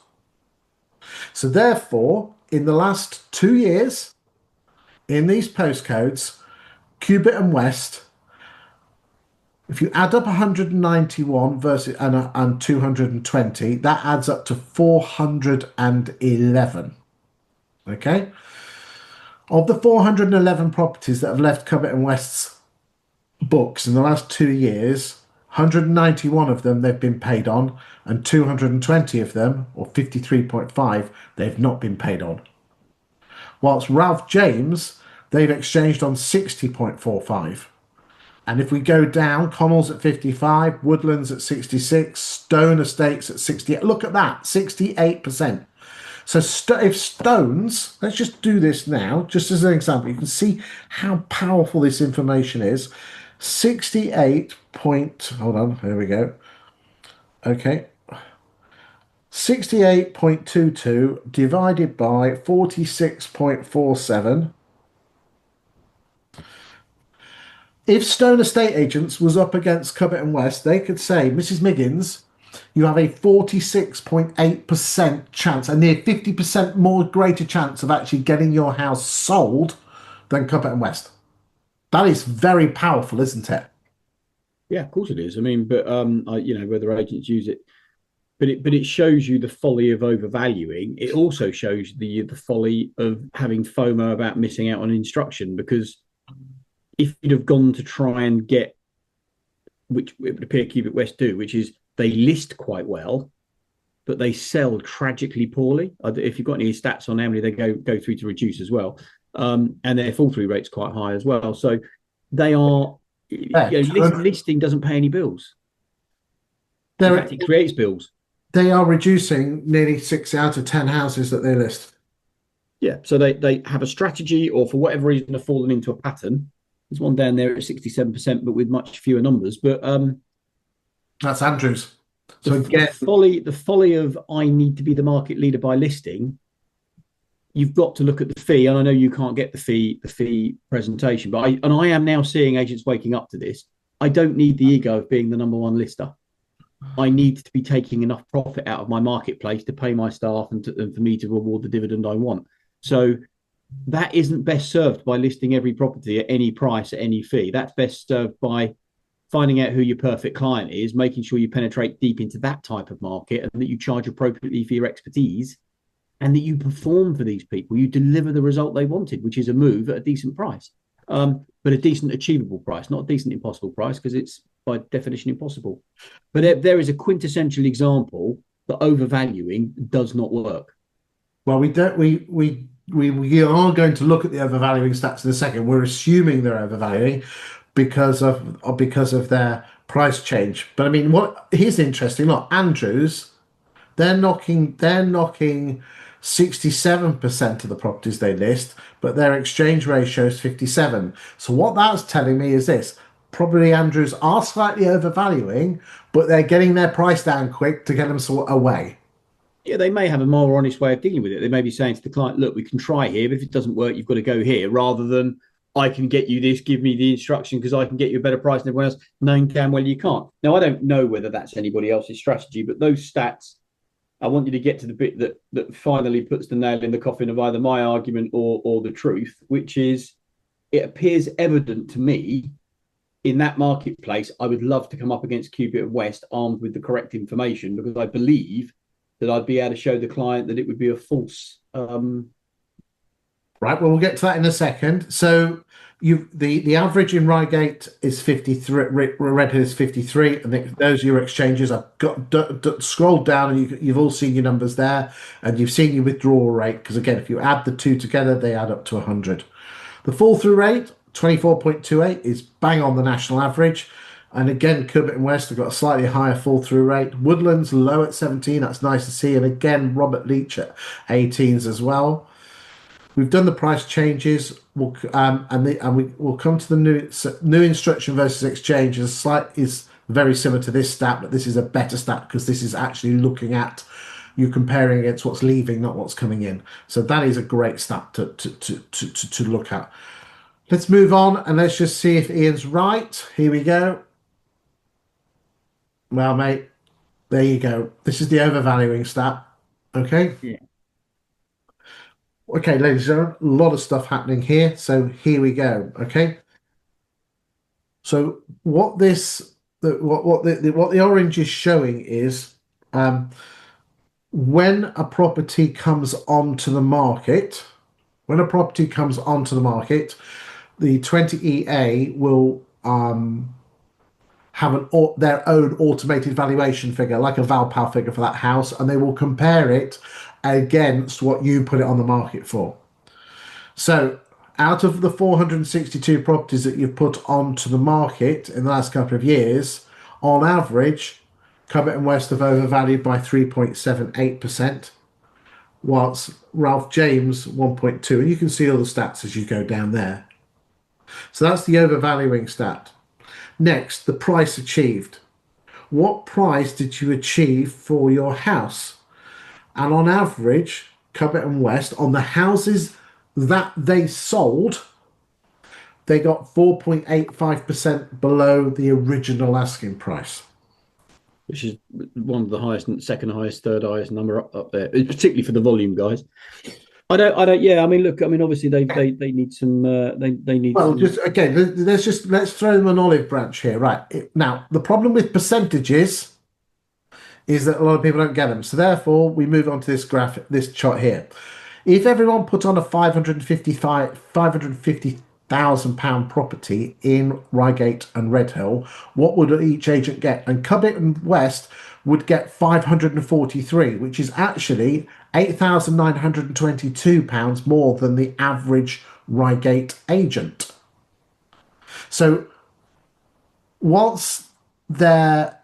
So therefore, in the last 2 years, in these postcodes, Cubitt and West If you add up 191 versus and 220, that adds up to 411. Okay. Of the 411 properties that have left Covet and West's books in the last 2 years, 191 of them they've been paid on, and 220 of them, or 53.5, they've not been paid on. Whilst Ralph James, they've exchanged on 60.45. And if we go down, Connell's at 55, Woodlands at 66, Stone Estates at 68. Look at that, 68%. So if Stones, let's just do this now, just as an example, you can see how powerful this information is. 68 point, hold on, here we go. Okay. 68.22 divided by 46.47. If Stone Estate Agents was up against Covet and West, they could say, Mrs. Miggins, you have a 46.8% chance, a near 50% more greater chance of actually getting your house sold than Covet and West. That is very powerful, isn't it? Yeah, of course it is. I mean, but whether agents use it, but it shows you the folly of overvaluing. It also shows the folly of having FOMO about missing out on instruction, because if you'd have gone to try and get, which it would appear Cubic West do, which is they list quite well, but they sell tragically poorly. If you've got any stats on how many they go through to reduce as well, and their fall through rate's quite high as well. So they are, Yeah, listing doesn't pay any bills. In they're, fact, it creates bills. they are reducing nearly 6 out of 10 houses that they list. Yeah, so they have a strategy, or for whatever reason have fallen into a pattern. There's one down there at 67%, but with much fewer numbers. But That's Andrews. the, So the again, folly of I need to be the market leader by listing. You've got to look at the fee, and I know you can't get the fee presentation, but I am now seeing agents waking up to this. I don't need the ego of being the number one lister. I need to be taking enough profit out of my marketplace to pay my staff and for me to reward the dividend I want. So that isn't best served by listing every property at any price at any fee. That's best served by finding out who your perfect client is, making sure you penetrate deep into that type of market, and that you charge appropriately for your expertise, and that you perform for these people. You deliver the result they wanted, which is a move at a decent price, but a decent achievable price, not a decent impossible price, because it's by definition impossible. But there is a quintessential example that overvaluing does not work. well, we don't we are going to look at the overvaluing stats in a second. We're assuming they're overvaluing because of their price change. But I mean, what here's interesting. Look, Andrews, they're knocking 67% of the properties they list, but their exchange ratio is 57. So what that's telling me is this. Probably Andrews are slightly overvaluing, but they're getting their price down quick to get them sort away. Yeah, they may have a more honest way of dealing with it. They may be saying to the client, look, we can try here, but if it doesn't work, you've got to go here, rather than I can get you this, give me the instruction because I can get you a better price than everyone else, knowing damn well you can't. Now, I don't know whether that's anybody else's strategy, but those stats, I want you to get to the bit that finally puts the nail in the coffin of either my argument or the truth, which is it appears evident to me in that marketplace. I would love to come up against Cupid West armed with the correct information, because I believe that I'd be able to show the client that it would be a false. Right, well, we'll get to that in a second. So the average in Reigate is 53, Redhill is 53. I think those are your exchanges. I've got scrolled down, and you've all seen your numbers there, and you've seen your withdrawal rate, because again, if you add the two together, they add up to 100. The fall through rate, 24.28, is bang on the national average. And again, Cubitt and West have got a slightly higher fall through rate. Woodlands low at 17. That's nice to see. And again, Robert Leach at 18s as well. We've done the price changes. We'll come to the new instruction versus exchange. Is very similar to this stat, but this is a better stat because this is actually looking at you comparing against what's leaving, not what's coming in. So that is a great stat to look at. Let's move on and let's just see if Ian's right. Here we go. Well, mate, there you go. This is the overvaluing stat. Okay. Yeah. Okay, ladies and gentlemen, a lot of stuff happening here. So here we go. Okay. So what the orange is showing is um, when a property comes onto the market, when a property comes onto the market, the 20EA will have their own automated valuation figure, like a Valpal figure for that house, and they will compare it against what you put it on the market for. So, out of the 462 properties that you've put onto the market in the last couple of years, on average, Covet and West have overvalued by 3.78%, whilst Ralph James 1.2, and you can see all the stats as you go down there. So that's the overvaluing stat. Next, the price achieved. What price did you achieve for your house? And on average, Covet and West, on the houses that they sold, they got 4.85% below the original asking price. Which is one of the highest, second highest, third highest number up there, particularly for the volume guys. I don't. Yeah, I mean, look, I mean, obviously they need some. They need. Well, some... just again, let's throw them an olive branch here, right? Now, the problem with percentages is that a lot of people don't get them. So therefore, we move on to this graph, this chart here. If everyone put on a 550,000 pound property in Reigate and Redhill, what would each agent get? And Covet and West would get 543, which is actually £8,922 more than the average Reigate agent. So whilst their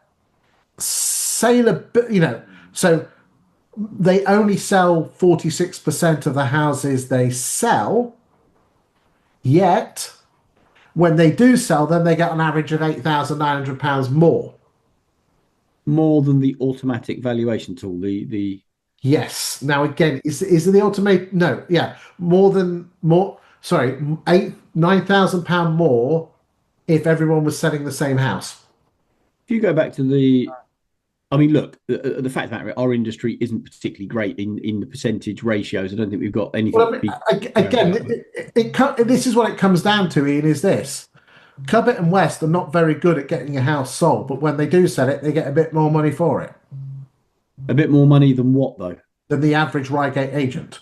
sale, so they only sell 46% of the houses they sell, yet when they do sell them, they get an average of £8,900 more. More than the automatic valuation tool, the Yes. Now again, is the automate? No, yeah, more. Sorry, £9,000 more if everyone was selling the same house. if you go back to the I mean, look, the fact of the matter, our industry isn't particularly great in the percentage ratios. I don't think we've got anything Well, I to mean, be again, about. this is what it comes down to, Ian, is this. Covet and West are not very good at getting a house sold, but when they do sell it, they get a bit more money for it A bit more money than what, though? than the average Reigate agent.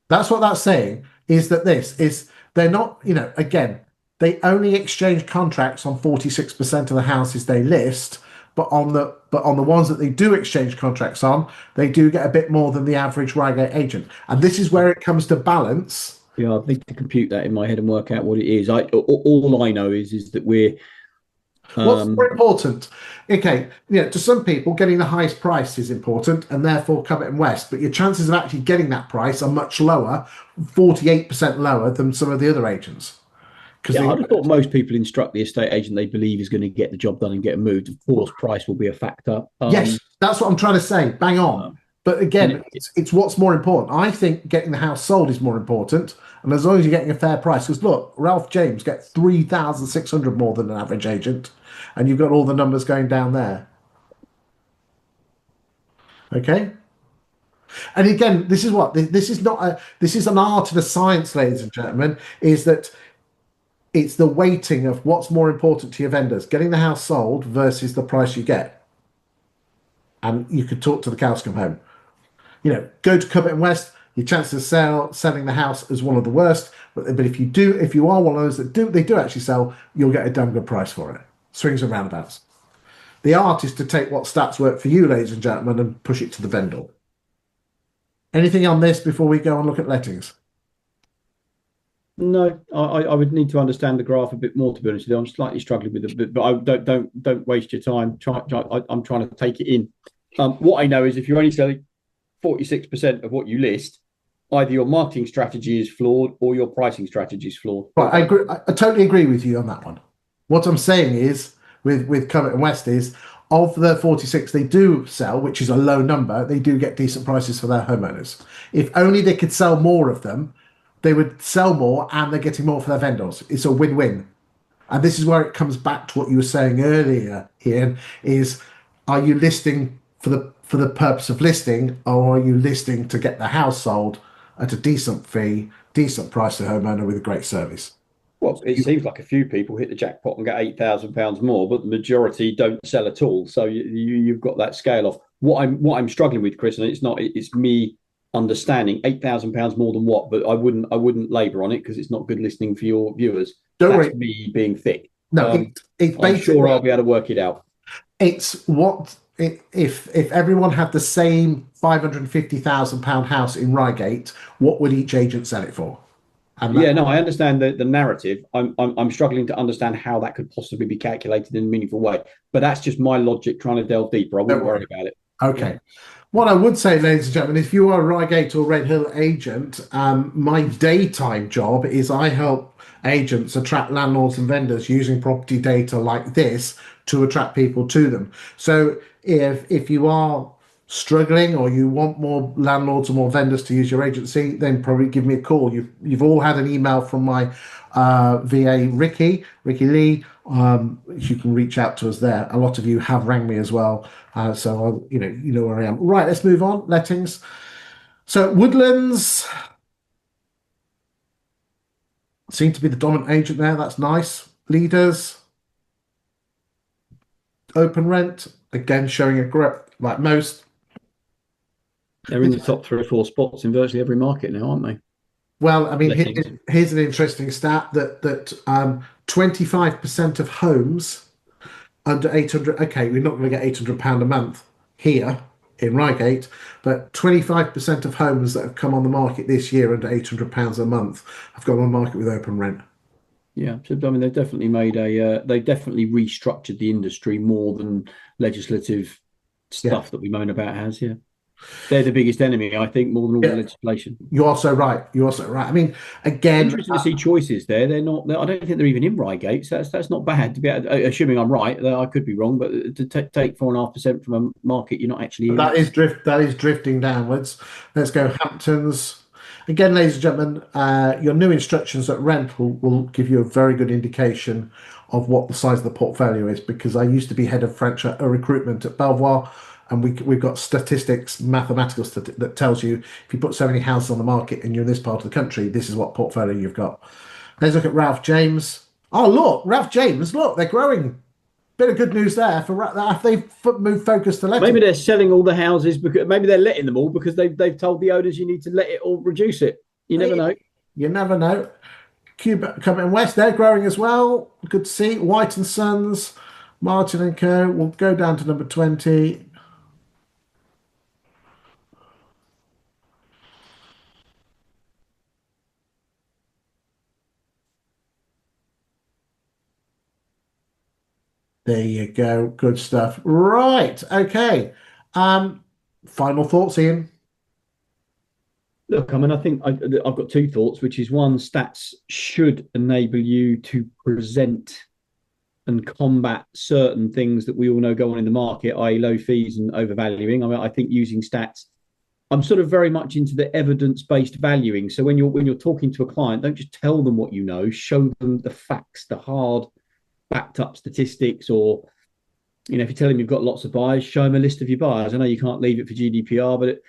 That's what that's saying, is that this is, they're not, again, they only exchange contracts on 46% of the houses they list, but on the ones that they do exchange contracts on, they do get a bit more than the average Reigate agent. And this is where it comes to balance. Yeah, I need to compute that in my head and work out what it is. All I know is that we're What's more um, important? Okay, to some people, getting the highest price is important, and therefore Covet and West. But your chances of actually getting that price are much lower, 48% lower than some of the other agents. Because yeah, I'd have thought most people instruct the estate agent they believe is going to get the job done and get moved. Of course, price will be a factor. Yes, that's what I'm trying to say. Bang on. But And again, it's what's more important. I think getting the house sold is more important, and as long as you're getting a fair price. Because look, Ralph James gets 3,600 more than an average agent, and you've got all the numbers going down there. Okay. And again, this is what this is not a this is an art and a science, ladies and gentlemen. Is that it's the weighting of what's more important to your vendors, getting the house sold versus the price you get. And you could talk to the cows come home. Go to Covet and West. Your chances of selling the house is one of the worst. But if you are one of those they do actually sell, you'll get a damn good price for it. Swings and roundabouts. The art is to take what stats work for you, ladies and gentlemen, and push it to the vendor. Anything on this before we go and look at lettings? no, I would need to understand the graph a bit more. To be honest with you, I'm slightly struggling with it, but I don't waste your time. I'm trying to take it in. What I know is if you're only selling 46% of what you list, either your marketing strategy is flawed or your pricing strategy is flawed. Right, I agree. I totally agree with you on that one. What I'm saying is, with Covet and West, is of the 46 they do sell, which is a low number, they do get decent prices for their homeowners. If only they could sell more of them, they would sell more and they're getting more for their vendors. It's a win-win. And this is where it comes back to what you were saying earlier, Ian, is are you listing for the purpose of listing, or are you listing to get the house sold at a decent fee, decent price to the homeowner with a great service? Well, it seems like a few people hit the jackpot and get £8,000 more, but the majority don't sell at all. So you've got that scale off. What I'm struggling with, Chris, and it's me understanding £8,000 more than what, but I wouldn't labour on it because it's not good listening for your viewers. Don't That's worry. me being thick. No, it's I'm sure basically I'll be able to work it out. it's what if everyone had the same £550,000 house in Reigate, what would each agent sell it for? And Yeah, that, no, I understand the narrative. I'm struggling to understand how that could possibly be calculated in a meaningful way. But that's just my logic trying to delve deeper. I don't wouldn't worry worry. about it. Yeah. Okay. What I would say, ladies and gentlemen, if you are a Reigate or Redhill agent, my daytime job is I help agents attract landlords and vendors using property data like this to attract people to them. So if you are struggling or you want more landlords or more vendors to use your agency, then probably give me a call. You've all had an email from my VA Ricky Lee. You can reach out to us there. A lot of you have rang me as well, so you know where I am. Right, let's move on. Lettings. So Woodlands seem to be the dominant agent there. That's nice. Leaders. Open rent again showing a grip like most. They're in the top 3 or 4 spots in virtually every market now, aren't they? Well, I mean, Lettings. here's an interesting stat that 25% of homes under 800. Okay, we're not going to get £800 a month here in Reigate, but 25% of homes that have come on the market this year under £800 a month have gone on the market with open rent. Yeah, so I mean, they've definitely made they've definitely restructured the industry more than legislative Yeah, stuff that we moan about has. Yeah, they're the biggest enemy, I think, more than all the yeah. legislation. You're also right. You're also right. I mean, again, Interesting to see choices there. They're not. I don't think they're even in Reigate. So that's not bad to be. Assuming I'm right, I could be wrong. But to take 4.5% from a market you're not actually in. that is drifting downwards. Let's go Hamptons. Again, ladies and gentlemen, your new instructions at rent will give you a very good indication of what the size of the portfolio is because I used to be head of French recruitment at Belvoir, and we've got statistics, mathematical that tells you if you put so many houses on the market and you're in this part of the country, this is what portfolio you've got. Let's look at Ralph James. Oh, look, Ralph James, look, they're growing. Bit of good news there for that. They've moved focus to letting. Maybe they're selling all the houses because maybe they're letting them all because they've told the owners you need to let it or reduce it. You never know. You never know. Cuba coming west, they're growing as well. Good to see. White and Sons, Martin and Co. will go down to number 20. There you go. Good stuff. Right. Okay. Final thoughts, Ian. Look, I mean, I think I've got 2 thoughts, which is one, stats should enable you to present and combat certain things that we all know go on in the market, i.e., low fees and overvaluing. I mean, I think using stats, I'm sort of very much into the evidence-based valuing. So when you're talking to a client, don't just tell them what you know, show them the facts, the hard backed up statistics, or if you tell them you've got lots of buyers, show them a list of your buyers. I know you can't leave it for GDPR, but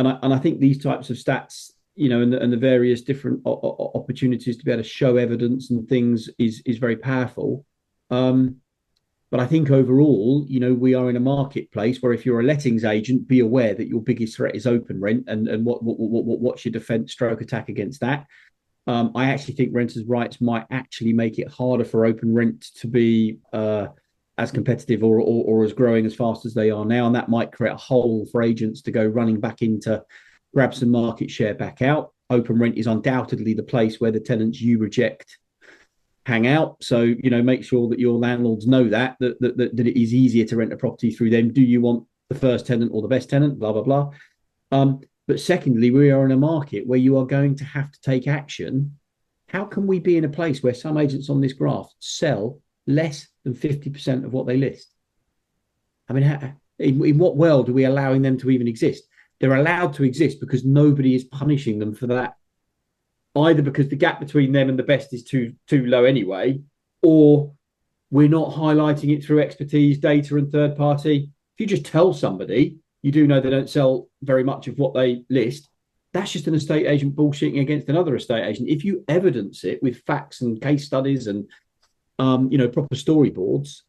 I think these types of stats, and the various different opportunities to be able to show evidence and things is very powerful. But I think overall, we are in a marketplace where if you're a lettings agent, be aware that your biggest threat is open rent, and what's your defence stroke attack against that. I actually think renters' rights might actually make it harder for open rent to be as competitive or as growing as fast as they are now, and that might create a hole for agents to go running back into, grab some market share back out. Open rent is undoubtedly the place where the tenants you reject hang out. So, make sure that your landlords know that it is easier to rent a property through them. Do you want the first tenant or the best tenant? Blah, blah, blah. But secondly, we are in a market where you are going to have to take action. How can we be in a place where some agents on this graph sell less than 50% of what they list? I mean, in what world are we allowing them to even exist? They're allowed to exist because nobody is punishing them for that. Either because the gap between them and the best is too low anyway, or we're not highlighting it through expertise, data, and third party. If you just tell somebody, you do know they don't sell very much of what they list, that's just an estate agent bullshitting against another estate agent. If you evidence it with facts and case studies and proper storyboards,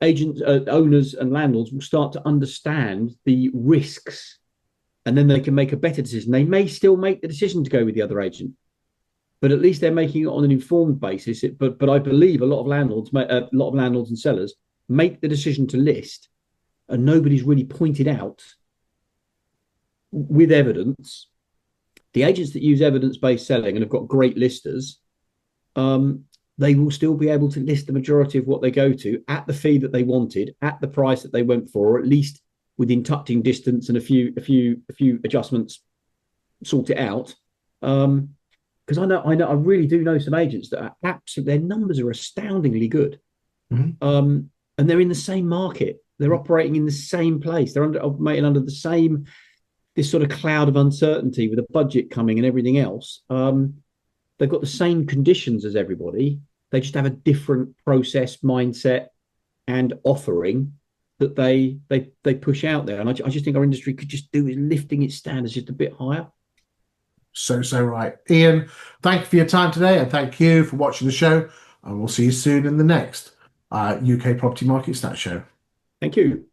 agents, owners, and landlords will start to understand the risks, and then they can make a better decision. They may still make the decision to go with the other agent, but at least they're making it on an informed basis. But I believe a lot of landlords and sellers make the decision to list, and nobody's really pointed out with evidence. The agents that use evidence-based selling and have got great listers, they will still be able to list the majority of what they go to at the fee that they wanted, at the price that they went for, or at least within touching distance and a few adjustments, sort it out. Because I really do know some agents that are absolutely, their numbers are astoundingly good, and they're in the same market. They're operating in the same place. They're operating under the same, this sort of cloud of uncertainty with a budget coming and everything else. They've got the same conditions as everybody. They just have a different process, mindset, and offering that they push out there. And I just think our industry could just do with lifting its standards just a bit higher. So right. Iain, thank you for your time today, and thank you for watching the show. And we'll see you soon in the next UK Property Market Stats Show. Thank you.